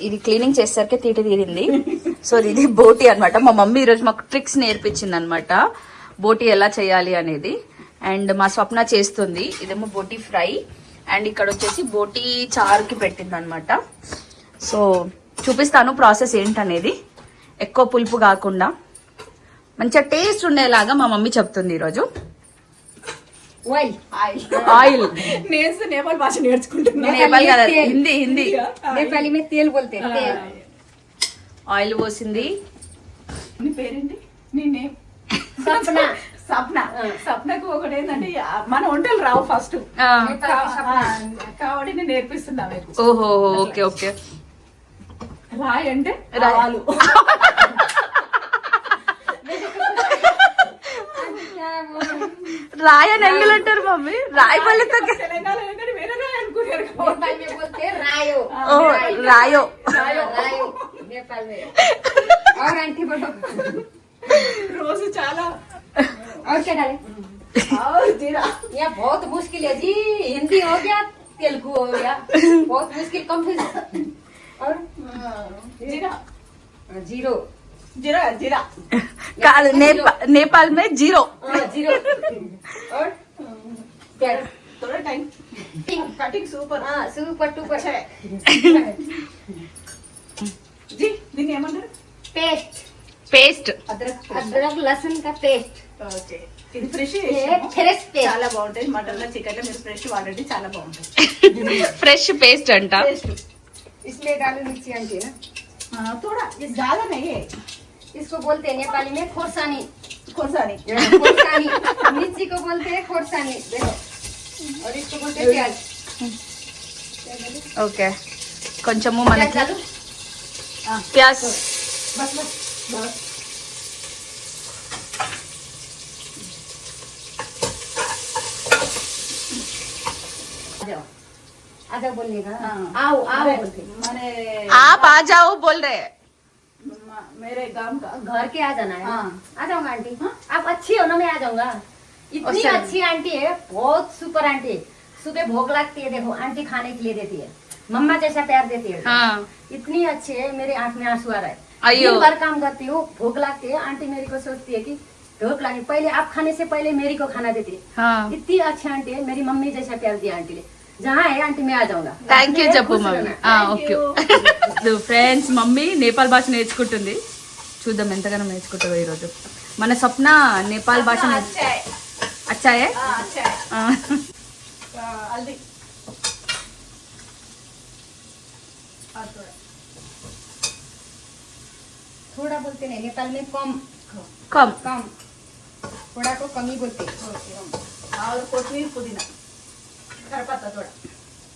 ఇది క్లీనింగ్ చేసేసరికి తీటి తీరింది. సో ఇది బోటి అన్నమాట. మా మమ్మీ ఈరోజు మాకు ట్రిక్స్ నేర్పించింది అనమాట, బోటి ఎలా చేయాలి అనేది. అండ్ మా స్వప్న చేస్తుంది. ఇదేమో బోటి ఫ్రై, అండ్ ఇక్కడ వచ్చేసి బోటి చారుకి పెట్టింది అనమాట. సో చూపిస్తాను ప్రాసెస్ ఏంటనేది. ఎక్కువ పులుపు కాకుండా మంచిగా టేస్ట్ ఉండేలాగా మా మమ్మీ చెప్తుంది ఈరోజు. ఆయిల్ నేపాల్ భాష నేర్చుకుంటున్నా. నేపాల్ కదా, హిందీ హిందీ. ఆయిల్ పోసింది. నీ పేరేంటి? నీ నేమ్ సప్న. సప్నకు ఒకటి ఏంటంటే మన వంటలు రావు ఫస్ట్, కాబట్టి నేను నేర్పిస్తున్నా మీకు. ఓహో ఓకే ఓకే. రాయ్ అంటే రావాలి. రాయ అని ఎంగిల్ అంటారు మమ్మీ. రాయి పల్లెతో తెలంగాణ వేరే రాయ్ అనుకున్నారు. రాయో. రోజు చాలా बहुत मुश्किल है जी. हिंदी हो गया, तेलुगु हो गया, बहुत मुश्किल. कंफ्यूज. और जीरा जीरो जीरा जीरा काल नेपाल में जीरो. जीरो. और थोड़ा टाइम कटिंग सुपर. सुपर टूपर. जी దీన్ని ఏమంటారు? पेस्ट. పేస్ట్. अदरक लहसुन का पेस्ट. ఓకే. ఇది ఫ్రెష్ फ्रेश पेस्ट చాలా బాగుంటుంది. మటన్ లో చికెన్ లో మీరు ఫ్రెష్ వాడండి, చాలా బాగుంటుంది. ఫ్రెష్ పేస్ట్ అంట. इसमें डालो मिर्ची आंटी ना. थोड़ा ये ज्यादा नहीं है. इसको बोलते हैं नेपाली में खोर्सानी. खोर्सानी. खोर्सानी. मिर्ची को बोलते हैं खोर्सानी. देखो. और इसको बोलते हैं प्याज. ఓకే. కొంచెము మనకి ప్యాజ్. बस बस बस. आजा बोलने का. आओ आओ बोलते. मैंने आप आ जाओ बोल रहे हैं. मेरे गांव का घर के आ जाना है. हाँ. आ जाऊंगा आंटी. आप अच्छी हो ना, मैं आ जाऊंगा. इतनी अच्छा. अच्छी आंटी है, बहुत सुपर आंटी है. सुबह भूख लगती है, देखो आंटी खाने के लिए देती है, मम्मा जैसा प्यार देती है. हाँ. इतनी अच्छी है, मेरे आंख में आंसू आ रहा है. अयो. दिन भर काम करती हूँ, भूख लगती है, आंटी मेरी को सोचती है कि भूख लगी, पहले आप खाने से पहले मेरी को खाना देती है. हाँ. इतनी अच्छी आंटी है, मेरी मम्मी जैसा प्यार दिया आंटी ने. जहाँ है आंटी मैं आ जाऊंगा. థ్యాంక్ యూ చెప్పు खुश మమ్మీ. रहना. ఓకే. ఫ్రెండ్స్ మమ్మీ నేపాల్ భాష నేర్చుకుంటుంది. చూద్దాం ఎంతగానో నేర్చుకుంటుందో ఈరోజు. మన స్వప్న నేపాల్ భాష अच्छा है. అచ్చాయే. अच्छा है. हल्दी थोड़ा बोलते नहीं, नेपाल में कम. కమ్. कम. थोड़ा को कम ही बोलते. और कोथिमीर पुदीना कड़पत्ता थोड़ा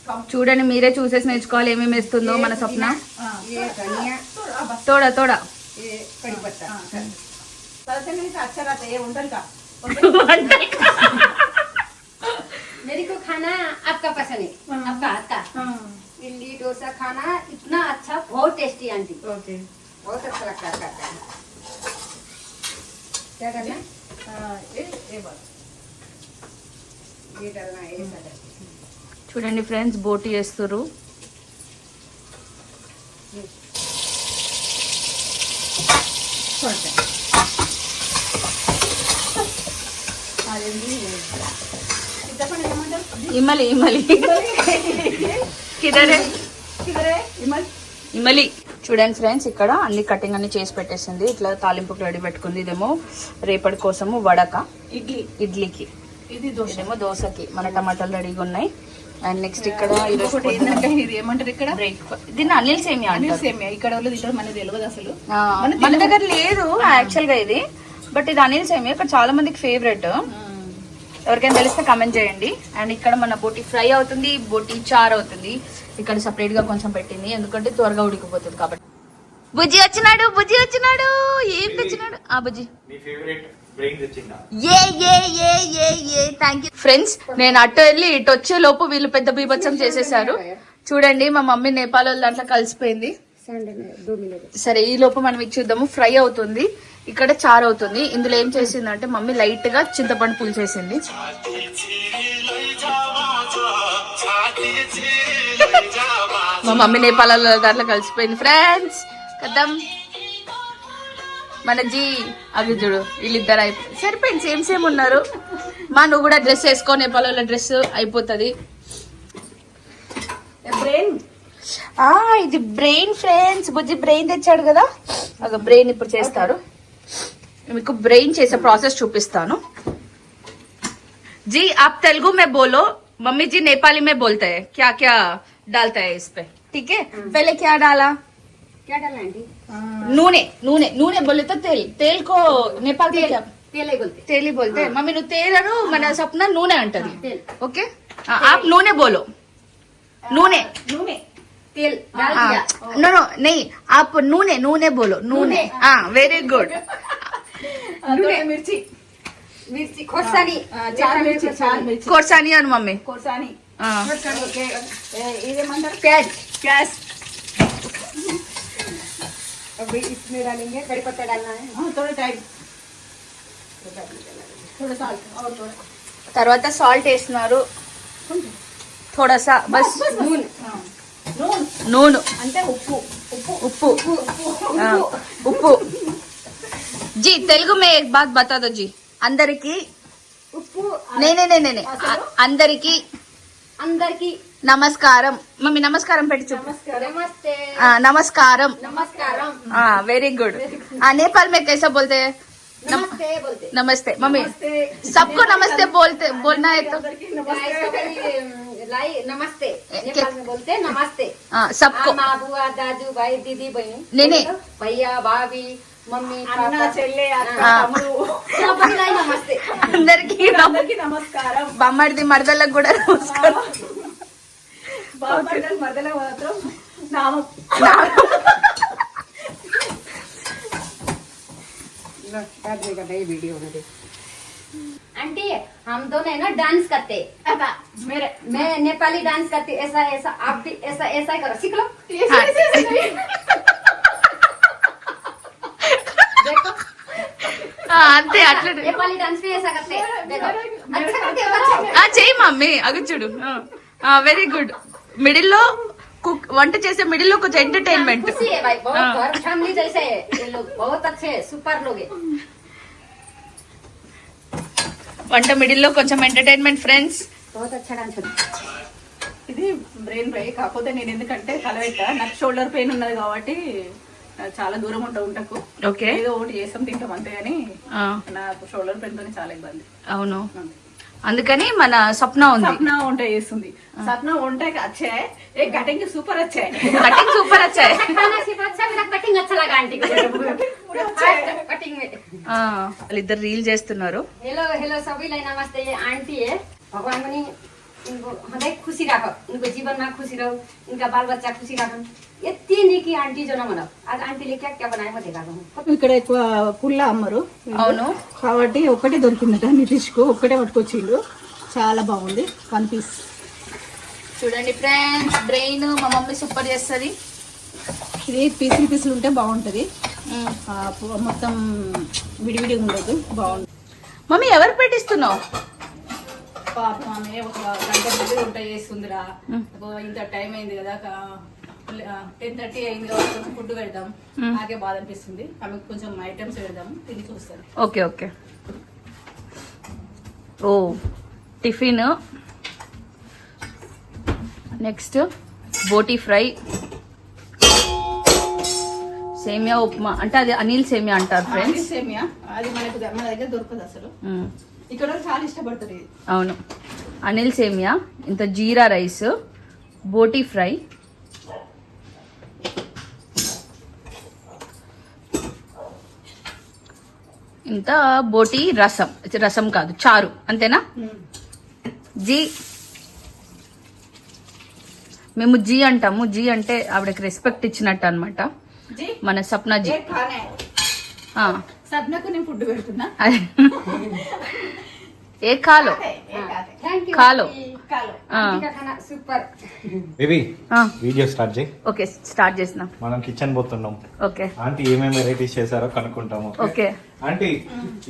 कम. చూడండి మీరే చూసేసి నేర్చుకోవాలి ఏమేమి వేస్తుందో మన స్వప్న. ये धनिया, थोड़ा बस. తోడా తోడా. ये कड़ी पत्ता. तड़के में तो अच्छा रहता है ये उंडल का. मेरी को खाना आपका पसंद है, हाँ. आपका हाथ का इडली डोसा खाना इतना अच्छा, बहुत टेस्टी आंटी, ओके. बहुत अच्छा लगता है खाते हैं. क्या करना है? ये बात ये डालना है, ये सारा. చూడండి ఫ్రెండ్స్ బోటి వేస్తురు. ఇమలి ఇమలి కిదరే ఇమలి. చూడండి ఫ్రెండ్స్ ఇక్కడ అన్ని కటింగ్ అన్ని చేసి పెట్టేసింది. ఇట్లా తాలింపుకి రెడీ పెట్టుకుంది. ఇదేమో రేపటి కోసము వడక, ఇడ్లీ, ఇడ్లీకి, ఇది దోశ, ఇదేమో దోశకి. మన టమాటాలు రెడీగా ఉన్నాయి. అండ్ నెక్స్ట్ ఇక్కడ ఇంకొకటి ఏంటంటే ఇది ఏమంటారు ఇక్కడ బ్రేక్ఫాస్ట్, దీన్ని అనిల్ సేమియా అనిల్ అంటారు. సేమియా. ఇక్కడ వాళ్ళు ఇక్కడ మనకి తెలియదు అసలు. మన దగ్గర లేదు యాక్చువల్ గా ఇది, బట్ ఇది అనిల్ సేమియా ఇక్కడ చాలా మందికి ఫేవరెట్. ఎవరికైనా తెలిస్తే కమెంట్ చేయండి. అండ్ ఇక్కడ మన బోటి ఫ్రై అవుతుంది, బోటి చారు అవుతుంది. ఇక్కడ సపరేట్ గా కొంచెం పెట్టింది ఎందుకంటే త్వరగా ఉడికిపోతుంది కాబట్టి. బుజ్జి వచ్చినాడు, బుజ్జి వచ్చినాడు. ఏం తెచ్చినాడు ఆ బుజ్జి? ఫ్రెండ్స్ నేను అటు వెళ్ళి ఇటు వచ్చే లోపు వీళ్ళు పెద్ద బీభత్సం చేసేసారు. చూడండి మా మమ్మీ నేపాల్ వాళ్ళ దాంట్లో కలిసిపోయింది. సరే ఈ లోపు మనం ఇచ్చేద్దాము. ఫ్రై అవుతుంది, ఇక్కడ చారు అవుతుంది. ఇందులో ఏం చేసిందంటే మమ్మీ లైట్ గా చింతపండు పులుసేసింది. మా మమ్మీ నేపాలలో దాంట్లో కలిసిపోయింది ఫ్రెండ్స్. కదం మన జీ అవి చూడు వీళ్ళిద్దరు సరిపోయింది, సేమ్ సేమ్ ఉన్నారు. మా నువ్వు కూడా డ్రెస్ వేసుకో, నేపాలలో డ్రెస్ అయిపోతుంది. బ్రెయిన్ ఇది బ్రెయిన్ ఫ్రెండ్స్. బుజ్జి బ్రెయిన్ తెచ్చాడు కదా, ఒక బ్రెయిన్ ఇప్పుడు చేస్తారు. మీకు బ్రెయిన్ చేసే ప్రాసెస్ చూపిస్తాను. जी आप तेलुगु में बोलो, मम्मी जी नेपाली में बोलते हैं क्या क्या डालता है इस पे, ठीक है? पहले क्या डाला? क्या डालना आंटी? नूने नूने नूने बोले तो तेल, तेल को नेपाल में क्या तेल ही बोलते तेल ही बोलते हैं. मम्मी नु तेल अनु मन सपना नूने अंटदी. तेल. ओके आप नूने बोलो. नूने నూనె तेल डाल दिया. नो नो नहीं, आप नूने नूने बोलो. नूने हाँ वेरी गुड. మిర్చి मिर्ची खोसानी చార్ మిర్చి कोरसानी अनु मम्मी. కోసాని हाँ. ఓకే ఇదేమంటారు प्याज. प्याज अभी इसमें डालेंगे कड़ी पत्ता डालना है. थोड़ा टाइम थोड़ा साल्ट और थोड़ा తర్వాత సాల్ట్ వేస్తున్నారు థోడాసా బస్. नून నూనె నూనె అంటే ఉప్పు ఉప్పు ఉప్పు. जी तेलुगु में एक बात बता दो जी అందరికి. ఉప్పు నే అందరికి अंदर की నమస్కారం. మమ్మీ నమస్కారం పెట్టి చూపు. नमस्ते. నమస్కారం. नमस्कारम. Very good. नेपाल में कैसा बोलते हैं? नमस्ते बोलते. नमस्ते मम्मी. नमस्ते. सबको नमस्ते बोलना है तो लाई नमस्ते नेपाल में बोलते हैं नमस्ते. सबको. माँ बुआ दादू भाई दीदी बहन नहीं. भैया भाभी मम्मी అన్న पापा చెల్లె అక్క ఆ. తమ్ముడు सबको लाई नमस्ते. అందరికి అందరికి నమస్కారం. బొమ్మడిది మరదలకు కూడా నమస్కారం. బాబా మరదల మాత్రం నామం वीडियो में आंटी हम दोनों है ना डांस करते. आता मेरे मैं नेपाली डांस करती ऐसा ऐसा आप भी ऐसा ऐसा ही करो सीख लो. देखो అంతే అట్లా नेपाली डांस भी ऐसा करते देखो अच्छा करते हो अच्छा. చెయ్యి మమ్మీ అగు చూడు. Very good. మిడిల్ లో కుక్ వంట చేసే మిడిల్ లో కొంచెం ఎంటర్టైన్మెంట్. खुशी है भाई बहुत हाँ. घर फैमिली जैसे है ये लोग बहुत अच्छे हैं सुपर लोग हैं. వంట మిడిల్ లో కొంచెం ఎంటర్టైన్మెంట్ ఫ్రెండ్స్. बहुत अच्छा डांस होता ఇది బ్రెయిన్ ఫ్రై. కాకపోతే నేను ఎందుకంటే కలవెట్ట నాకు షోల్డర్ పెయిన్ ఉన్నది కాబట్టి నాకు చాలా దూరం ఉంటకు ఓకే ఏదో ఒకటి చేసాం తింటాం అంతే కానీ నాకు షోల్డర్ పెయిన్ తోనే చాలా ఇబ్బంది. అవును, అందుకని మన సప్న ఉంది. सपना వంట చేస్తుంది. सपना వంట अच्छे है, एक कटिंग सुपर अच्छे है. కటింగ్ సూపర్ వచ్చాయి. है खाना सिर्फ अच्छा मेरा कटिंग अच्छा लगा आंटी को कटिंग में. వాళ్ళిద్దరు రీల్ చేస్తున్నారు. हेलो हेलो सबैलाई नमस्ते. ये आंटी है भगवान पनि इनको हृदय खुसी राखो, इनको जीवनमा खुसी रहो, इनका बाल बच्चा खुसी राखो. यति निकी आंटी जो न आज आंटीले क्या क्या बनायो म देखाएको हूँ. ఇక్కడ ఎక్కువ పుల్ల అమ్మరు అవును, కాబట్టి ఒక్కటే దొరికిందట నితీష్కు, ఒక్కటే పట్టుకొచ్చిండు. చాలా బాగుంది. 1 పీస్ చూడండి ఫ్రెండ్స్. బ్రెయిన్ మా మమ్మీ సూపర్ చేస్తుంది. ఇది పీసులు ఉంటే బాగుంటది. మొత్తం విడివిడి ఉండదు. బాగుంది. మమ్మీ ఎవరు పెట్టిస్తున్నావు? పాపం ఆమె ఒక గంట ముందు వంట చేస్తుందిరా. ఇంత టైం అయింది కదా, 10:30 అయింది కాబట్టి కొంచెం ఫుడ్ పెడదాం. నాకే బాధ అనిపిస్తుంది. ఆమెకు కొంచెం ఐటమ్స్ పెడదాం, తిని చూస్తాను. Okay okay. ఓ టిఫిన్, నెక్స్ట్ బోటీ ఫ్రై, సేమియా ఉప్మా. అంటే అది అనిల్ సేమియా అంటారు ఫ్రెండ్స్. సేమియా అది మన దగ్గర దొరకదు అసలు. ఇక్కడ చాలా ఇష్టపడతారు ఇది. అవును, అనిల్ సేమియా. ఇంత జీరా రైస్, బోటీ ఫ్రై, ఇంత బోటీ రసం. రసం కాదు, చారు. అంతేనా జీ? మేము జీ అంటాము. జీ అంటే ఆవిడకి రెస్పెక్ట్ ఇచ్చినట్టు అనమాట. జీ మన సప్నా జీ. ఏ ఖానా ఆ, సప్నకు నేను ఫుడ్ పెడుతున్నా. ఏ కాలో थैंक यू खा लो। కాలో आंटी का खाना सुपर బేబీ వీడియో స్టార్ట్ చేయి. ఓకే స్టార్ట్ చేసిన మనం కిచెన్ పోతున్నాం. ఓకే ఆంటీ ఏమేమి వెరైటీస్ చేశారో కనుక్కుంటాము. ఓకే ఆంటీ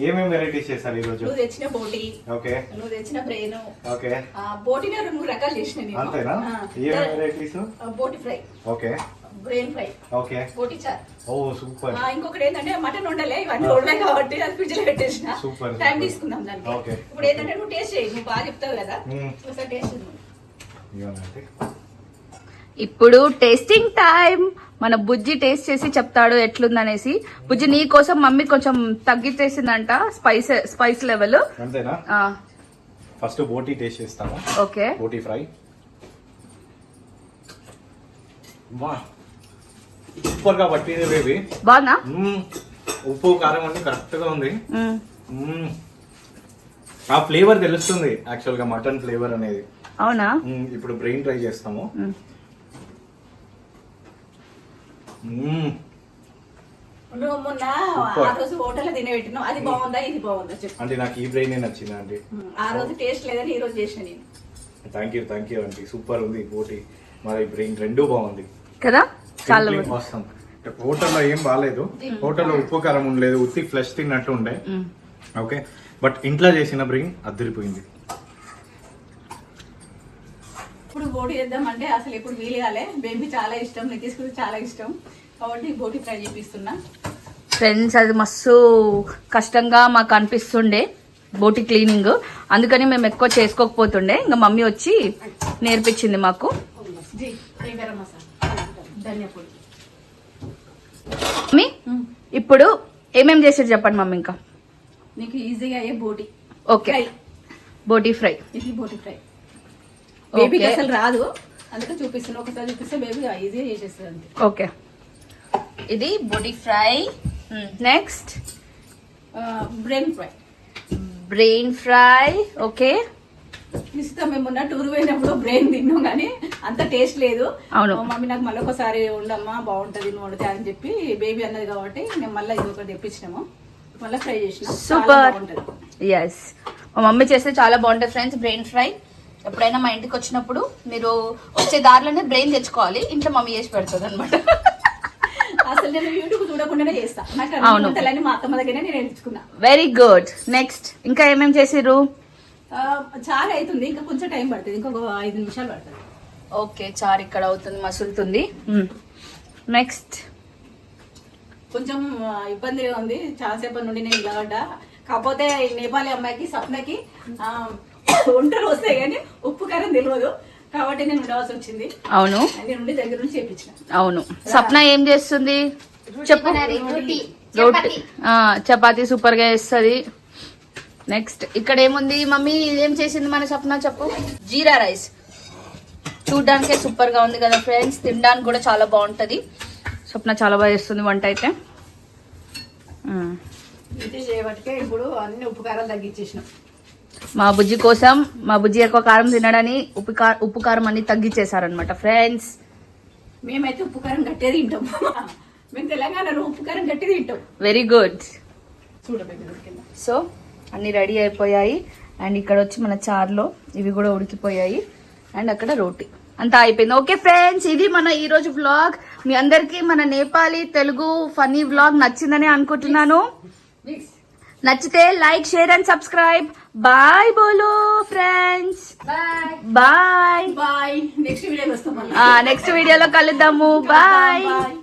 ఏమేమి వెరైటీస్ చేశారు ఈ రోజు? నువ్వు తెచ్చిన బోటి, ఓకే నువ్వు తెచ్చిన బ్రెయిన్, ఓకే బోటిని 2 రకాలు చేసిన నేను. అంతేనా? ఏమేమి వెరైటీస్? బోటి fry, okay brain fry, okay బోటి చార్. ఓ సూపర్. ఇంకొకటి ఏంటంటే మటన్ వండలే, ఇవన్నీ వండలే కాబట్టి అది ఫ్రిడ్జ్ లో పెట్టేసిన. Super, time super. తీసుకుందాం దానికి. ఓకే. ఇప్పుడు ఏంటంటే నువ్వు టేస్ట్ చేయి, నువ్వు బాగా చెప్తావు కదా, ఒకసారి టేస్ట్ చేద్దాం. ఇవ్వనండి. ఇప్పుడు టేస్టింగ్ టైం. మన బుజ్జి టేస్ట్ చేసి చెప్తాడు ఎట్లుందనేసి. బుజ్జి నీ కోసం మమ్మీ కొంచెం తగ్గితేసిందంట స్పైస్ లెవెల్. అంతేనా? ఫస్ట్ బోటీ టేస్ట్ చేస్తాము. Okay boti fry. వా సూపర్ గా పట్టింది బేబీ. బాగుందా? ఉప్పు కారం అన్ని కరెక్ట్ గా ఉంది. మ్మ్. ఆ ఫ్లేవర్ తెలుస్తుంది యాక్చువల్ గా, మటన్ ఫ్లేవర్ అనేది. అవునా? ఇప్పుడు బ్రెయిన్ ట్రై చేస్తాము. మ్మ్. నువ్వు మొన్న సూపర్. ఆ రోజు హోటల్లో తినబెట్టినావు, అది బాగుందా ఇది బాగుందా చెప్పు. అంటే నాకు ఈ బ్రెయిన్ నచ్చింది ఆంటీ. ఆ రోజు టేస్ట్ లేదని ఈ రోజు చేసిన నేను. Thank you aunty. సూపర్ ఉంది బోటీ మరి బ్రెయిన్ రెండూ బాగుంది కదా చాలా బాగుంది. వస్తాం. హోటల్లో ఏం బాగాలేదు, హోటల్లో ఉప్పు కారం ఉండలేదు, ఉత్తి ఫ్లెష్ తిన్నట్టు ఉండే. మ్మ్. ఓకే బట్ ఇంట్లో చేసిన బ్రెయిన్ అద్దరిపోయింది. ఇప్పుడు బోటి చేద్దామంటే అసలు ఇప్పుడు వీలు కాలే. బేబీ చాలా ఇష్టం, నితీష్ కూడా చాలా ఇష్టం కాబట్టి బోటి ఫ్రై చేపిస్తున్నా. ఫ్రెండ్స్ అది మస్తు కష్టంగా మాకు అనిపిస్తుండే బోటి క్లీనింగ్, అందుకని మేము ఎక్కువ చేసుకోకపోతుండే. ఇంకా మమ్మీ వచ్చి నేర్పించింది మాకు. జీ ఏ గరం మసాలా, ధనియా పొడి. మమ్మీ ఇప్పుడు ఏమేం చేసేది చెప్పండి మమ్మీ. ఇంకా నీకు ఈజీగా అయ్యే బోటి ఓకే ఫ్రై. బోటి ఫ్రై. ఇది బోటి ఫ్రై. బేబీకి ఓకే. అసలు రాదు, అందుకే చూపిస్తున్నా. ఒకసారి చూపిస్తే బేబీ ఈజీగా చేసేస్తుంది అంతే. ఓకే ఇది బోటి fry. Next brain fry. Brain fry. Okay ఇస్తాం. మేము మొన్న టూర్ పోయినప్పుడు బ్రెయిన్ తిన్నాం కానీ అంత టేస్ట్ లేదు. అవును. మా మమ్మీ నాకు మళ్ళీ ఒకసారి ఉండమ్మా బాగుంటది నువ్వు వండితే అని చెప్పి బేబీ అన్నది కాబట్టి మేము మళ్ళీ ఇది ఒకటి తెప్పించినాము, మళ్ళీ ఫ్రై చేసినాం. సూపర్. బాగుంటది. ఎస్ మా మమ్మీ చేస్తే చాలా బాగుంటుంది ఫ్రెండ్స్ బ్రెయిన్ ఫ్రై. ఎప్పుడైనా మా ఇంటికి వచ్చినప్పుడు మీరు వచ్చే దారిలోనే బ్రెయిన్ తెచ్చుకోవాలి, ఇంట్లో మమ్మీ చేసి పెడుతుంది అనమాట. అసలు నేను యూట్యూబ్ చూడకుండానే చేస్తా. నాకు అవును. అన్ని వంటలన్నీ మా అత్తమ్మ దగ్గరే నేను నేర్చుకున్నా. Very good. నెక్స్ట్ ఇంకా ఏమేం చేసిర్రు? చాలా అవుతుంది, ఇంకా కొంచెం టైం పడుతుంది, ఇంకొక 5 నిమిషాలు పడుతుంది. ఓకే చారు ఇక్కడ అవుతుంది, మసులుతుంది. నెక్స్ట్ కొంచెం ఇబ్బందిగా ఉంది, చాలాసేపటి నుండి నేను నిలబడ్డా. కాకపోతే ఈ నేపాలీ అమ్మాయికి సప్నకి వంటలు వస్తాయి కానీ ఉప్పు కారం తెలియదు కాబట్టి నేను ఉండవలసి వచ్చింది. అవును అన్ని నుండి దగ్గర నుంచి చేపించిన. అవును. సప్న ఏం చేస్తుంది చెప్పు. रोटी రోటీ చపాతీ సూపర్ గా వేస్తుంది. నెక్స్ట్ ఇక్కడ ఏముంది మమ్మీ, ఏం చేసింది మన సప్న చెప్పు. జీరా రైస్ చూడ్డానికే సూపర్ గా ఉంది కదా ఫ్రెండ్స్, తినడానికి కూడా చాలా బాగుంటది. సప్న చాలా బాగా చేస్తుంది వంట అయితే. ఇది చేయబట్టికే ఇప్పుడు అన్ని ఉప్పు కారాలు తగ్గించేసినాం. మా బుజ్జి కోసం, మా బుజ్జి ఎక్కువ కారం తినడని ఉప్పు కారం అన్ని తగ్గించేశారనమాట ఫ్రెండ్స్. మేమైతే ఉప్పు కారం గట్టే తింటాం. మేము తెలంగాణలో ఉప్పు కారం గట్టి తింటాం. Very good. చూడబెట్టి సో అన్ని రెడీ అయిపోయాయి. అండ్ ఇక్కడ వచ్చి మన చార్లో ఇవి కూడా ఉడికిపోయాయి. అండ్ అక్కడ రోటీ అంతా అయిపోయింది. ఓకే ఫ్రెండ్స్, ఇది మన ఈ రోజు వ్లాగ్. మీ అందరికి మన నేపాలీ తెలుగు ఫన్నీ వ్లాగ్ నచ్చిందని అనుకుంటున్నాను. నచ్చితే like, share and subscribe. Bye బోలో friends. Bye bye. Bye. Next వీడియోలో వస్తాం. నెక్స్ట్ వీడియోలో కలుద్దాము. బాయ్. బాయ్.